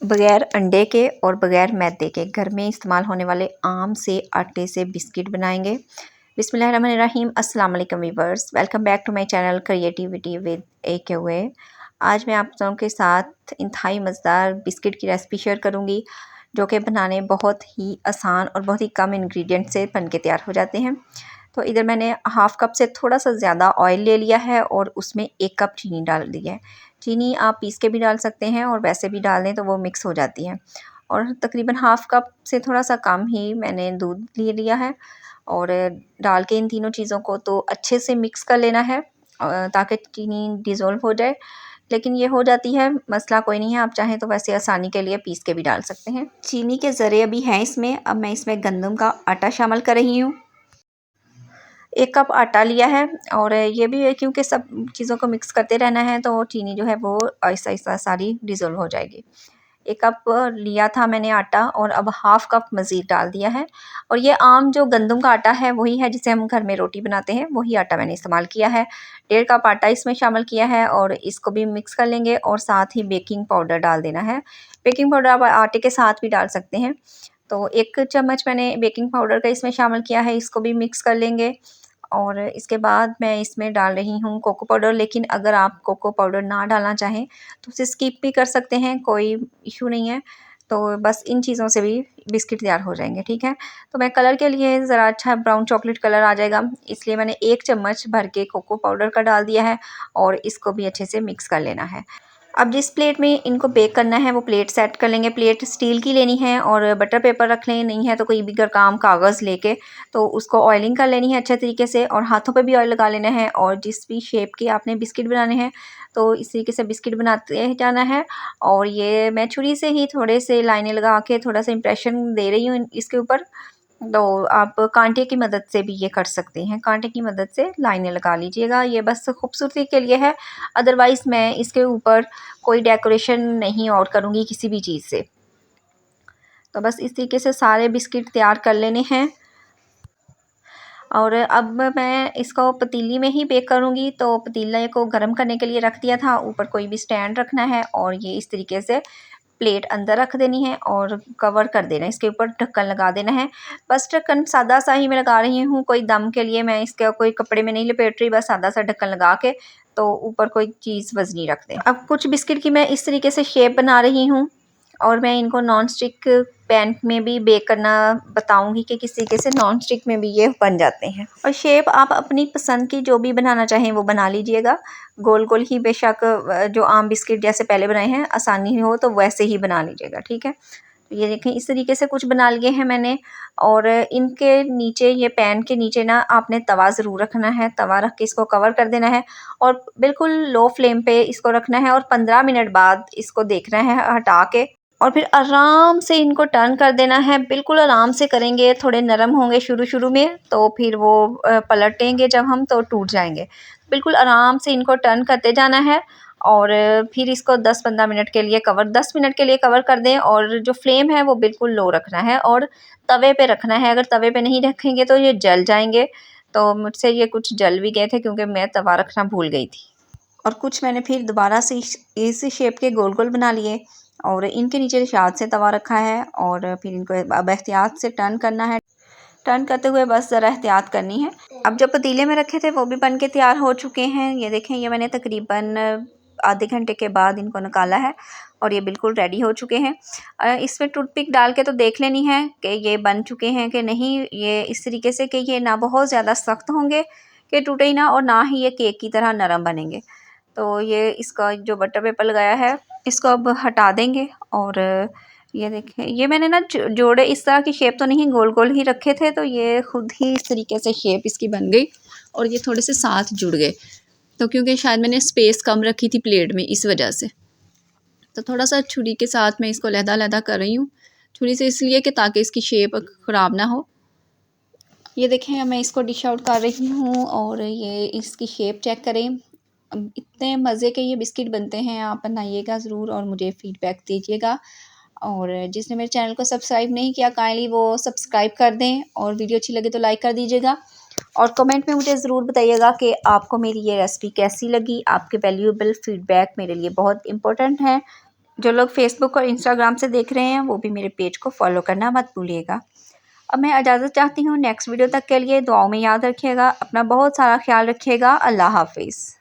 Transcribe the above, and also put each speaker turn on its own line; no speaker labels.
बगैर अंडे के और बगैर मैदे के घर में इस्तेमाल होने वाले आम से आटे से बिस्किट बनाएंगे। बिस्मिल्लाहिर्रहमानिर्रहीम। अस्सलाम वालेकुम viewers, welcome back to my channel creativity with AQA। आज मैं आप लोगों के साथ इंतहाई मज़ेदार बिस्किट की रेसिपी शेयर करूंगी, जो कि बनाने बहुत ही आसान और बहुत ही कम इंग्रेडिएंट से बन के तैयार हो जाते हैं। तो इधर मैंने हाफ़ कप से थोड़ा सा ज़्यादा ऑयल ले लिया है और उसमें 1 कप चीनी डाल दी है। चीनी आप पीस के भी डाल सकते हैं और वैसे भी डाल दें तो वो मिक्स हो जाती है। और तकरीबन हाफ़ कप से थोड़ा सा कम ही मैंने दूध ले लिया है और डाल के इन तीनों चीज़ों को तो अच्छे से मिक्स कर लेना है ताकि चीनी डिज़ोल्व हो जाए। लेकिन ये हो जाती है, मसला कोई नहीं है, आप चाहें तो वैसे आसानी के लिए पीस के भी डाल सकते हैं। चीनी के ज़रे अभी हैं इसमें। अब मैं इसमें गंदम का आटा शामिल कर रही हूँ। 1 कप आटा लिया है और ये भी है क्योंकि सब चीज़ों को मिक्स करते रहना है तो चीनी जो है वो आहिस्ता-आहिस्ता सारी डिज़ोल्व हो जाएगी। 1 कप लिया था मैंने आटा और अब हाफ़ कप मज़ीद डाल दिया है। और ये आम जो गंदम का आटा है वही है जिसे हम घर में रोटी बनाते हैं, वही आटा मैंने इस्तेमाल किया है। 1.5 कप आटा इसमें शामिल किया है और इसको भी मिक्स कर लेंगे और साथ ही बेकिंग पाउडर डाल देना है। बेकिंग पाउडर आप आटे के साथ भी डाल सकते हैं। तो 1 चम्मच मैंने बेकिंग पाउडर का इसमें शामिल किया है, इसको भी मिक्स कर लेंगे। और इसके बाद मैं इसमें डाल रही हूँ कोको पाउडर। लेकिन अगर आप कोको पाउडर ना डालना चाहें तो उसे स्किप भी कर सकते हैं, कोई इशू नहीं है। तो बस इन चीज़ों से भी बिस्किट तैयार हो जाएंगे, ठीक है। तो मैं कलर के लिए ज़रा अच्छा ब्राउन चॉकलेट कलर आ जाएगा, इसलिए मैंने 1 चम्मच भर के कोको पाउडर का डाल दिया है और इसको भी अच्छे से मिक्स कर लेना है। अब जिस प्लेट में इनको बेक करना है वो प्लेट सेट कर लेंगे। प्लेट स्टील की लेनी है और बटर पेपर रख लें, नहीं है तो कोई भी काम कागज़ लेके तो उसको ऑयलिंग कर लेनी है अच्छे तरीके से और हाथों पे भी ऑयल लगा लेना है। और जिस भी शेप के आपने बिस्किट बनाने हैं तो इस तरीके से बिस्किट बनाते जाना है। और ये मैं छुरी से ही थोड़े से लाइनें लगा के थोड़ा सा इम्प्रेशन दे रही हूँ इसके ऊपर। तो आप कांटे की मदद से भी ये कर सकते हैं, कांटे की मदद से लाइनें लगा लीजिएगा, ये बस खूबसूरती के लिए है। अदरवाइज़ मैं इसके ऊपर कोई डेकोरेशन नहीं और करूँगी किसी भी चीज़ से। तो बस इस तरीके से सारे बिस्किट तैयार कर लेने हैं। और अब मैं इसको पतीली में ही बेक करूँगी, तो पतीले को गर्म करने के लिए रख दिया था। ऊपर कोई भी स्टैंड रखना है और ये इस तरीके से प्लेट अंदर रख देनी है और कवर कर देना है, इसके ऊपर ढक्कन लगा देना है। बस ढक्कन सादा सा ही मैं लगा रही हूँ, कोई दम के लिए मैं इसका कोई कपड़े में नहीं लपेट रही, बस सादा सा ढक्कन लगा के तो ऊपर कोई चीज़ वज़नी रख दें। अब कुछ बिस्किट की मैं इस तरीके से शेप बना रही हूँ और मैं इनको नॉन स्टिक पैन में भी बेक करना बताऊंगी कि किस तरीके से नॉन स्टिक में भी ये बन जाते हैं। और शेप आप अपनी पसंद की जो भी बनाना चाहें वो बना लीजिएगा। गोल गोल ही बेशक जो आम बिस्किट जैसे पहले बनाए हैं आसानी हो तो वैसे ही बना लीजिएगा, ठीक है। तो ये देखें इस तरीके से कुछ बना लिए हैं मैंने। और इनके नीचे, ये पैन के नीचे ना आपने तवा ज़रूर रखना है, तवा रख के इसको कवर कर देना है और बिल्कुल लो फ्लेम पे इसको रखना है। और 15 मिनट बाद इसको देखना है हटा के और फिर आराम से इनको टर्न कर देना है। बिल्कुल आराम से करेंगे, थोड़े नरम होंगे शुरू में, तो फिर वो पलटेंगे जब हम तो टूट जाएंगे। बिल्कुल आराम से इनको टर्न करते जाना है और फिर इसको 10-15 मिनट के लिए 10 मिनट के लिए कवर कर दें। और जो फ्लेम है वो बिल्कुल लो रखना है और तवे पे रखना है। अगर तवे पे नहीं रखेंगे तो ये जल जाएंगे। तो मुझसे ये कुछ जल भी गए थे क्योंकि मैं तवा रखना भूल गई थी। और कुछ मैंने फिर दोबारा से इस शेप के गोल गोल बना लिए और इनके नीचे निशान से तवा रखा है और फिर इनको अब एहतियात से टर्न करना है। टर्न करते हुए बस ज़रा एहतियात करनी है। अब जो पतीले में रखे थे वो भी बन के तैयार हो चुके हैं। ये देखें, ये मैंने तकरीबन आधे घंटे के बाद इनको निकाला है और ये बिल्कुल रेडी हो चुके हैं। इसमें टूथपिक डाल के तो देख लेनी है कि ये बन चुके हैं कि नहीं। ये इस तरीके से कि ये ना बहुत ज़्यादा सख्त होंगे कि टूटे ही ना और ना ही ये केक की तरह नरम बनेंगे। तो ये इसका जो बटर पेपर लगाया है इसको अब हटा देंगे। और ये देखें, ये मैंने ना जोड़े इस तरह की शेप तो नहीं, गोल गोल ही रखे थे, तो ये खुद ही इस तरीके से शेप इसकी बन गई और ये थोड़े से साथ जुड़ गए। तो क्योंकि शायद मैंने स्पेस कम रखी थी प्लेट में, इस वजह से तो थोड़ा सा छुरी के साथ मैं इसको लहदा कर रही हूँ। छुरी से इसलिए कि ताकि इसकी शेप ख़राब ना हो। ये देखें, मैं इसको डिश आउट कर रही हूँ और ये इसकी शेप चेक करें। इतने मज़े के ये बिस्किट बनते हैं, आप बनाइएगा ज़रूर और मुझे फ़ीडबैक दीजिएगा। और जिसने मेरे चैनल को सब्सक्राइब नहीं किया काइंडली वो सब्सक्राइब कर दें और वीडियो अच्छी लगे तो लाइक कर दीजिएगा। और कमेंट में मुझे ज़रूर बताइएगा कि आपको मेरी ये रेसिपी कैसी लगी। आपके वैल्यूएबल फ़ीडबैक मेरे लिए बहुत इम्पोर्टेंट है। जो लोग फेसबुक और इंस्टाग्राम से देख रहे हैं वो भी मेरे पेज को फॉलो करना मत भूलिएगा। अब मैं इजाज़त चाहती हूँ, नेक्स्ट वीडियो तक के लिए दुआओं में याद रखिएगा, अपना बहुत सारा ख्याल रखिएगा। अल्लाह हाफिज़।